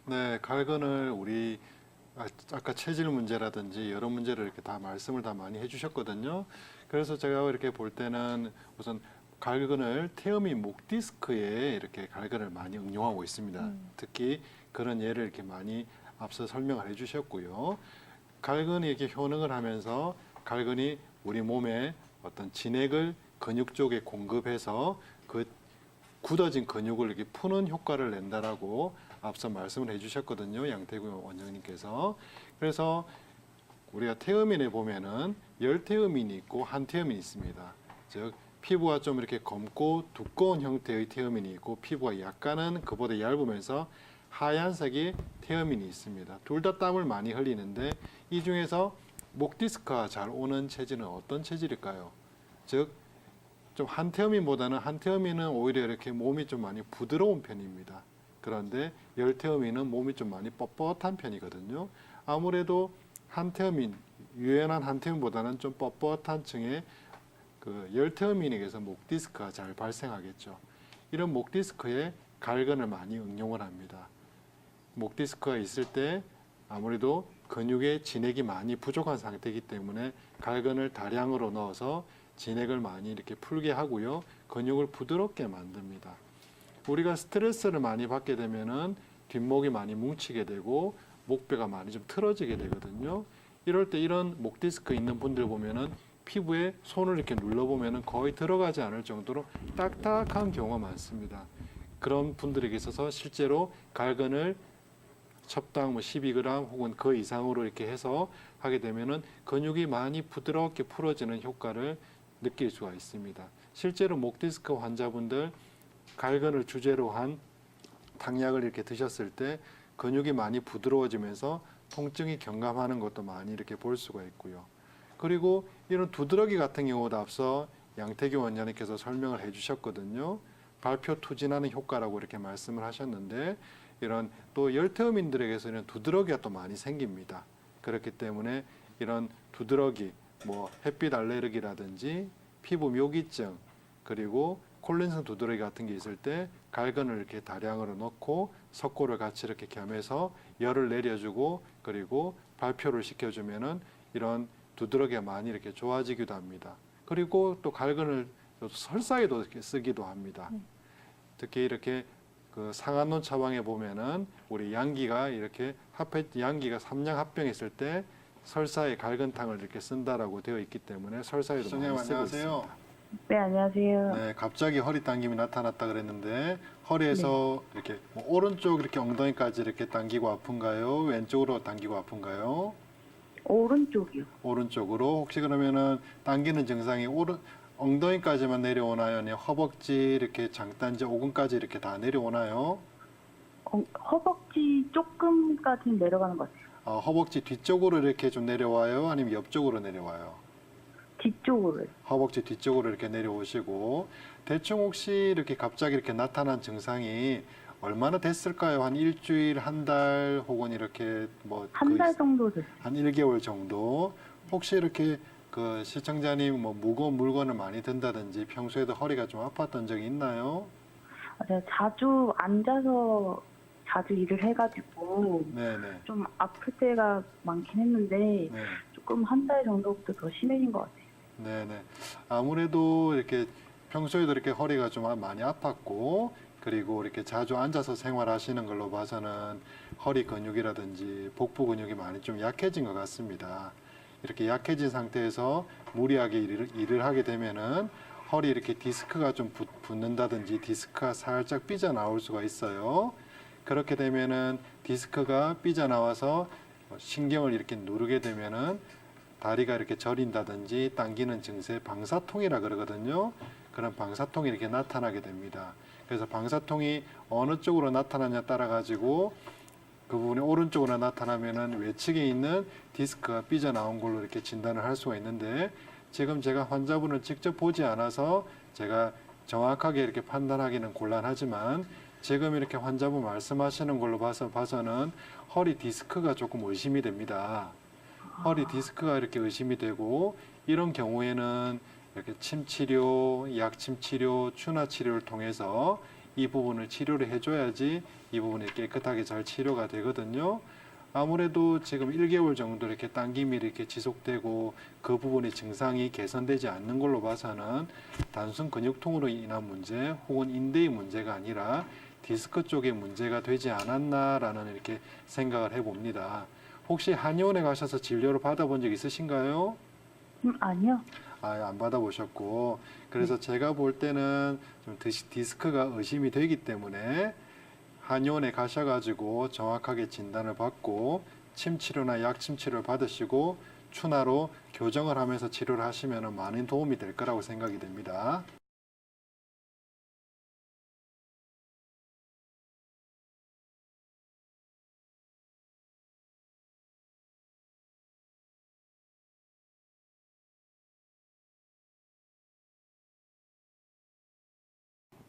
네, 갈근을 우리 아까 체질 문제라든지 여러 문제를 이렇게 다 말씀을 다 많이 해주셨거든요. 그래서 제가 이렇게 볼 때는 우선 갈근을 태음인 목 디스크에 이렇게 갈근을 많이 응용하고 있습니다. 특히 그런 예를 이렇게 많이 앞서 설명을 해주셨고요. 갈근이 이렇게 효능을 하면서 갈근이 우리 몸에 어떤 진액을 근육 쪽에 공급해서 그 굳어진 근육을 이렇게 푸는 효과를 낸다라고 앞서 말씀을 해주셨거든요. 양태구 원장님께서. 그래서 우리가 태음인에 보면은 열태음인이 있고 한태음인이 있습니다. 즉 피부가 좀 이렇게 검고 두꺼운 형태의 태음인이 있고 피부가 약간은 그보다 얇으면서 하얀색의 태음인이 있습니다. 둘 다 땀을 많이 흘리는데 이 중에서 목 디스크가 잘 오는 체질은 어떤 체질일까요? 즉 좀 한태음인보다는 한태음인은 오히려 이렇게 몸이 좀 많이 부드러운 편입니다. 그런데 열태음인은 몸이 좀 많이 뻣뻣한 편이거든요. 아무래도 한태음인, 유연한 한태음보다는 좀 뻣뻣한 층의 그 열태음인에게서 목 디스크가 잘 발생하겠죠. 이런 목 디스크에 갈근을 많이 응용을 합니다. 목 디스크가 있을 때 아무래도 근육에 진액이 많이 부족한 상태이기 때문에 갈근을 다량으로 넣어서 진액을 많이 이렇게 풀게 하고요. 근육을 부드럽게 만듭니다. 우리가 스트레스를 많이 받게 되면은 뒷목이 많이 뭉치게 되고 목뼈가 많이 좀 틀어지게 되거든요. 이럴 때 이런 목 디스크 있는 분들 보면은 피부에 손을 이렇게 눌러보면은 거의 들어가지 않을 정도로 딱딱한 경우가 많습니다. 그런 분들에게 있어서 실제로 갈근을 첩당 뭐 12g 혹은 그 이상으로 이렇게 해서 하게 되면은 근육이 많이 부드럽게 풀어지는 효과를 느낄 수가 있습니다. 실제로 목 디스크 환자분들 갈근을 주제로 한 당약을 이렇게 드셨을 때 근육이 많이 부드러워지면서 통증이 경감하는 것도 많이 이렇게 볼 수가 있고요. 그리고 이런 두드러기 같은 경우도 앞서 양태규 원장님께서 설명을 해주셨거든요. 발표 투진하는 효과라고 이렇게 말씀을 하셨는데 이런 또 열태음인들에게서는 두드러기가 또 많이 생깁니다. 그렇기 때문에 이런 두드러기, 뭐 햇빛 알레르기라든지 피부 묘기증 그리고 콜린성 두드러기 같은 게 있을 때 갈근을 이렇게 다량으로 넣고 석고를 같이 이렇게 겸해서 열을 내려주고 그리고 발표를 시켜주면은 이런 두드러기가 많이 이렇게 좋아지기도 합니다. 그리고 또 갈근을 설사에도 이렇게 쓰기도 합니다. 특히 이렇게 그 상한론 처방에 보면은 우리 양기가 이렇게 양기가 삼양합병했을 때 설사에 갈근탕을 이렇게 쓴다라고 되어 있기 때문에 설사에도 선생님 많이 쓰고 안녕하세요. 있습니다. 네, 안녕하세요. 네, 갑자기 허리 당김이 나타났다 그랬는데 네. 허리에서 이렇게 뭐 오른쪽 이렇게 엉덩이까지 이렇게 당기고 아픈가요? 왼쪽으로 당기고 아픈가요? 오른쪽이요. 오른쪽으로 혹시 그러면은 당기는 증상이 엉덩이까지만 내려오나요? 아니면 허벅지 이렇게 장단지 오금까지 이렇게 다 내려오나요? 허벅지 조금까지는 내려가는 것 같아요. 허벅지 뒤쪽으로 이렇게 좀 내려와요? 아니면 옆쪽으로 내려와요? 뒤쪽으로요. 허벅지 뒤쪽으로 이렇게 내려오시고 대충 혹시 이렇게 갑자기 이렇게 나타난 증상이 얼마나 됐을까요? 한 일주일, 한 달 혹은 이렇게 뭐 한 달 정도 됐어요. 한 1개월 정도 혹시 이렇게 그 시청자님 뭐 무거운 물건을 많이 든다든지 평소에도 허리가 좀 아팠던 적이 있나요? 제가 자주 앉아서 자주 일을 해가지고 네네. 좀 아플 때가 많긴 했는데 네. 조금 한 달 정도부터 더 심해진 것 같아요. 네네. 아무래도 이렇게 평소에도 이렇게 허리가 좀 많이 아팠고 그리고 이렇게 자주 앉아서 생활하시는 걸로 봐서는 허리 근육이라든지 복부 근육이 많이 좀 약해진 것 같습니다. 이렇게 약해진 상태에서 무리하게 일을 하게 되면은 허리 이렇게 디스크가 좀 붙는다든지 디스크가 살짝 삐져나올 수가 있어요. 그렇게 되면은 디스크가 삐져나와서 신경을 이렇게 누르게 되면은 다리가 이렇게 저린다든지 당기는 증세 방사통이라 그러거든요. 그런 방사통이 이렇게 나타나게 됩니다. 그래서 방사통이 어느 쪽으로 나타나냐 따라 가지고 그 부분이 오른쪽으로 나타나면은 외측에 있는 디스크가 삐져나온 걸로 이렇게 진단을 할 수가 있는데 지금 제가 환자분을 직접 보지 않아서 제가 정확하게 이렇게 판단하기는 곤란하지만 지금 이렇게 환자분 말씀하시는 걸로 봐서는 허리 디스크가 조금 의심이 됩니다. 허리 디스크가 이렇게 의심이 되고 이런 경우에는 이렇게 침 치료, 약침 치료, 추나 치료를 통해서 이 부분을 치료를 해줘야지 이 부분이 깨끗하게 잘 치료가 되거든요. 아무래도 지금 1개월 정도 이렇게 당김이 이렇게 지속되고 그 부분의 증상이 개선되지 않는 걸로 봐서는 단순 근육통으로 인한 문제 혹은 인대의 문제가 아니라 디스크 쪽의 문제가 되지 않았나라는 이렇게 생각을 해봅니다. 혹시 한의원에 가셔서 진료를 받아본 적 있으신가요? 아니요. 안 받아보셨고, 그래서 제가 볼 때는 좀 디스크가 의심이 되기 때문에 한의원에 가셔가지고 정확하게 진단을 받고 침 치료나 약침 치료를 받으시고 추나로 교정을 하면서 치료를 하시면 많은 도움이 될 거라고 생각이 됩니다.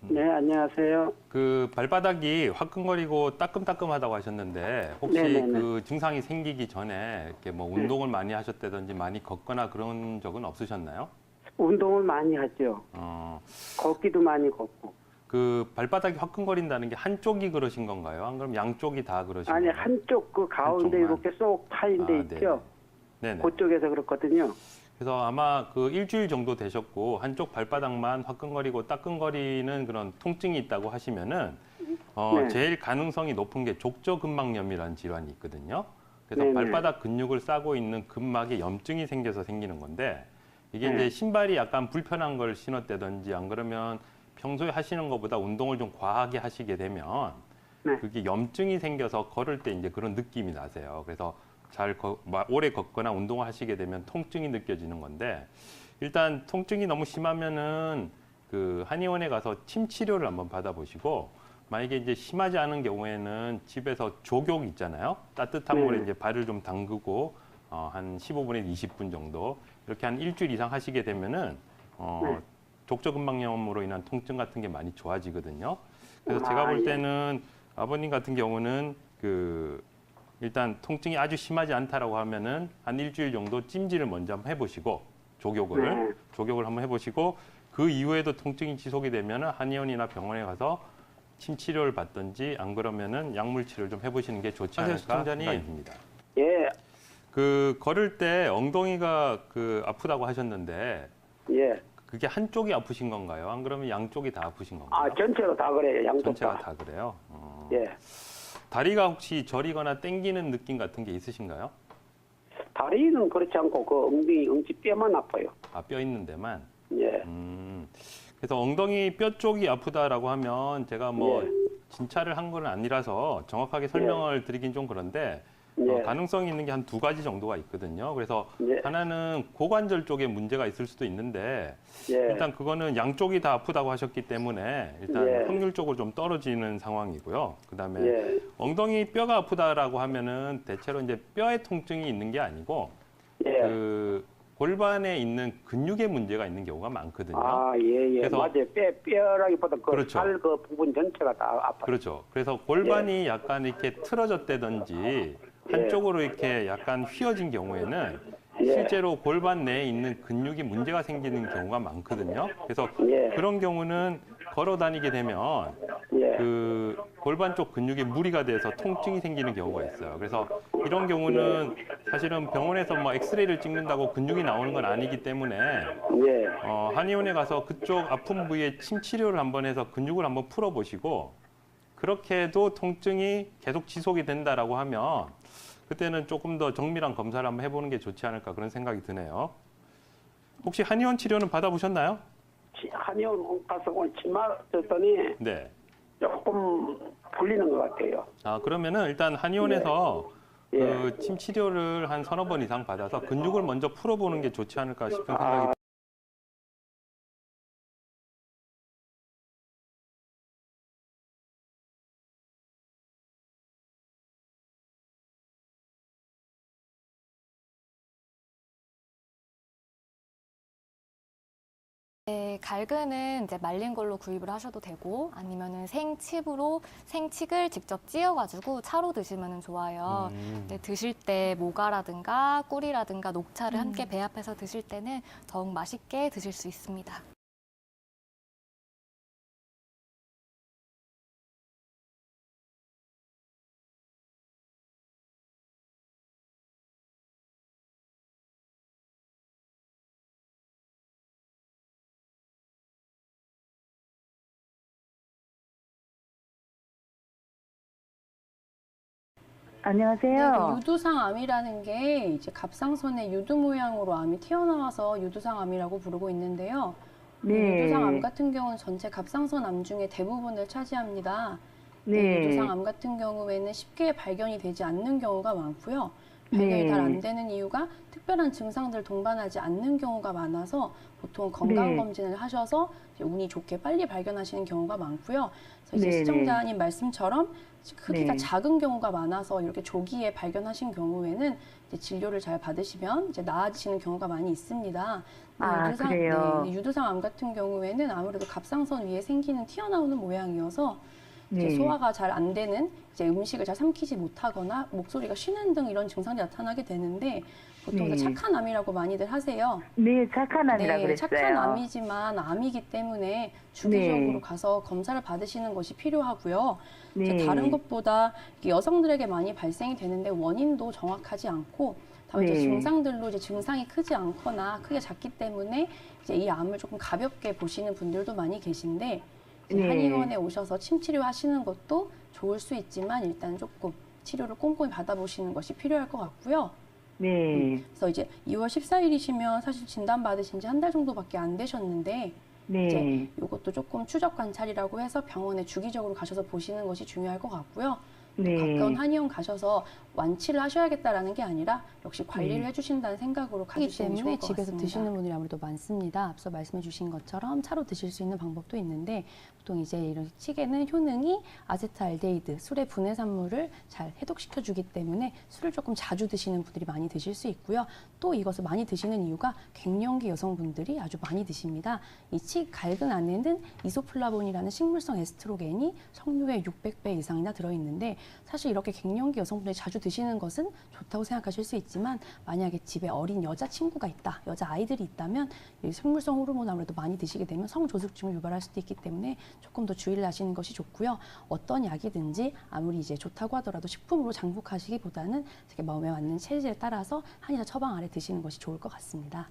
네, 안녕하세요. 그 발바닥이 화끈거리고 따끔따끔하다고 하셨는데 혹시 네네네. 그 증상이 생기기 전에 이렇게 뭐 운동을 많이 하셨다든지 많이 걷거나 그런 적은 없으셨나요? 운동을 많이 하죠. 걷기도 많이 걷고. 그 발바닥이 화끈거린다는 게 한쪽이 그러신 건가요? 안 그럼 양쪽이 다 그러신 아니, 건가요? 한쪽 그 가운데 한쪽만. 이렇게 쏙 파인 데 있죠? 네네. 그쪽에서 그렇거든요. 그래서 아마 그 일주일 정도 되셨고 한쪽 발바닥만 화끈거리고 따끔거리는 그런 통증이 있다고 하시면은 네. 제일 가능성이 높은 게 족저근막염이라는 질환이 있거든요. 그래서 네네. 발바닥 근육을 싸고 있는 근막에 염증이 생겨서 생기는 건데 이게 네. 이제 신발이 약간 불편한 걸 신었다든지 안 그러면 평소에 하시는 것보다 운동을 좀 과하게 하시게 되면 네. 그게 염증이 생겨서 걸을 때 이제 그런 느낌이 나세요. 그래서 오래 걷거나 운동을 하시게 되면 통증이 느껴지는 건데 일단 통증이 너무 심하면은 그 한의원에 가서 침 치료를 한번 받아보시고 만약에 이제 심하지 않은 경우에는 집에서 족욕 있잖아요. 따뜻한 네. 물에 이제 발을 좀 담그고 한 15분에서 20분 정도 이렇게 한 일주일 이상 하시게 되면은 네. 족저근막염으로 인한 통증 같은 게 많이 좋아지거든요. 그래서 아, 제가 볼 예. 때는 아버님 같은 경우는 그 일단 통증이 아주 심하지 않다라고 하면은 한 일주일 정도 찜질을 먼저 한번 해보시고 네. 족욕을 한번 해보시고 그 이후에도 통증이 지속이 되면은 한의원이나 병원에 가서 침 치료를 받든지 안 그러면은 약물 치료를 좀 해보시는 게 좋지 않을까 생각이 듭니다. 예, 그 걸을 때 엉덩이가 그 아프다고 하셨는데 예. 그게 한쪽이 아프신 건가요? 안 그러면 양쪽이 다 아프신 건가요? 아, 전체로 다 그래요. 양쪽 전체가 다. 다 그래요. 예. 다리가 혹시 저리거나 땡기는 느낌 같은 게 있으신가요? 다리는 그렇지 않고 그 엉덩이, 엉치뼈만 아파요. 뼈 있는 데만. 예. 그래서 엉덩이 뼈 쪽이 아프다라고 하면 제가 뭐 예. 진찰을 한 건 아니라서 정확하게 설명을 드리긴 좀 그런데 예. 가능성이 있는 게 한 두 가지 정도가 있거든요. 그래서 예. 하나는 고관절 쪽에 문제가 있을 수도 있는데 예. 일단 그거는 양쪽이 다 아프다고 하셨기 때문에 일단 예. 확률적으로 좀 떨어지는 상황이고요. 그다음에 예. 엉덩이 뼈가 아프다라고 하면은 대체로 이제 뼈에 통증이 있는 게 아니고 예. 그 골반에 있는 근육에 문제가 있는 경우가 많거든요. 아, 예, 예. 그래서- 맞아요. 뼈라기보다 그 그렇죠. 살 그 부분 전체가 다 아파요. 그렇죠. 그래서 골반이 약간 이렇게 틀어졌다든지 한쪽으로 이렇게 약간 휘어진 경우에는 예. 실제로 골반 내에 있는 근육이 문제가 생기는 경우가 많거든요. 그래서 예. 그런 경우는 걸어 다니게 되면 예. 그 골반 쪽 근육에 무리가 돼서 통증이 생기는 경우가 있어요. 그래서 이런 경우는 사실은 병원에서 뭐 엑스레이를 찍는다고 근육이 나오는 건 아니기 때문에 예. 한의원에 가서 그쪽 아픈 부위에 침 치료를 한번 해서 근육을 한번 풀어보시고 그렇게 해도 통증이 계속 지속이 된다라고 하면 그때는 조금 더 정밀한 검사를 한번 해보는 게 좋지 않을까 그런 생각이 드네요. 혹시 한의원 치료는 받아보셨나요? 한의원 가서 오늘 침 맞았더니 네. 조금 풀리는 것 같아요. 그러면은 일단 한의원에서 예. 그 침 치료를 한 서너 번 이상 받아서 근육을 먼저 풀어보는 게 좋지 않을까 싶은 생각이 아, 네, 갈근은 이제 말린 걸로 구입을 하셔도 되고 아니면은 생칩으로 생칡을 직접 찧어가지고 차로 드시면 좋아요. 네, 드실 때 모가라든가 꿀이라든가 녹차를 함께 배합해서 드실 때는 더욱 맛있게 드실 수 있습니다. 안녕하세요. 네, 그 유두상암이라는 게 이제 갑상선의 유두 모양으로 암이 튀어나와서 유두상암이라고 부르고 있는데요. 네. 유두상암 같은 경우는 전체 갑상선 암 중에 대부분을 차지합니다. 네. 유두상암 같은 경우에는 쉽게 발견이 되지 않는 경우가 많고요. 발견이 네. 잘 안 되는 이유가 특별한 증상들을 동반하지 않는 경우가 많아서 보통 건강검진을 하셔서 이제 운이 좋게 빨리 발견하시는 경우가 많고요. 그래서 이제 네. 시청자님 말씀처럼 크기가 네. 작은 경우가 많아서 이렇게 조기에 발견하신 경우에는 이제 진료를 잘 받으시면 이제 나아지시는 경우가 많이 있습니다. 그래요? 네, 유두상암 같은 경우에는 아무래도 갑상선 위에 생기는 튀어나오는 모양이어서 이제 네. 소화가 잘 안 되는, 이제 음식을 잘 삼키지 못하거나 목소리가 쉬는 등 이런 증상이 나타나게 되는데 보통 네. 착한 암이라고 많이들 하세요. 네, 착한 암이라 그랬어요. 착한 암이지만 암이기 때문에 주기적으로 네. 가서 검사를 받으시는 것이 필요하고요. 이제 네. 다른 것보다 이게 여성들에게 많이 발생이 되는데 원인도 정확하지 않고 다만 이제 네. 증상들로 이제 증상이 크지 않거나 크게 작기 때문에 이제 이 암을 조금 가볍게 보시는 분들도 많이 계신데 이제 네. 한의원에 오셔서 침 치료하시는 것도 좋을 수 있지만 일단 조금 치료를 꼼꼼히 받아보시는 것이 필요할 것 같고요. 네. 그래서 이제 2월 14일이시면 사실 진단 받으신 지 한 달 정도밖에 안 되셨는데 네. 이제 이것도 조금 추적 관찰이라고 해서 병원에 주기적으로 가셔서 보시는 것이 중요할 것 같고요. 네. 가까운 한의원 가셔서 완치를 하셔야겠다라는 게 아니라 역시 관리를 네. 해주신다는 생각으로 하기 가주시는 게 좋을 때문에 것 집에서 같습니다. 드시는 분들이 아무래도 많습니다. 앞서 말씀해 주신 것처럼 차로 드실 수 있는 방법도 있는데 보통 이제 이런 찌개는 효능이 아세트알데히드, 술의 분해산물을 잘 해독시켜 주기 때문에 술을 조금 자주 드시는 분들이 많이 드실 수 있고요. 또 이것을 많이 드시는 이유가 갱년기 여성분들이 아주 많이 드십니다. 이 갈근 안에는 이소플라본이라는 식물성 에스트로겐이 석류의 600배 이상이나 들어있는데 사실 이렇게 갱년기 여성분들이 자주 드시는 것은 좋다고 생각하실 수 있지만 만약에 집에 어린 여자친구가 있다, 여자아이들이 있다면 이 생물성 호르몬 아무래도 많이 드시게 되면 성조숙증을 유발할 수도 있기 때문에 조금 더 주의를 하시는 것이 좋고요. 어떤 약이든지 아무리 이제 좋다고 하더라도 식품으로 장복하시기보다는 자기 마음에 맞는 체질에 따라서 한의사 처방 아래 드시는 것이 좋을 것 같습니다.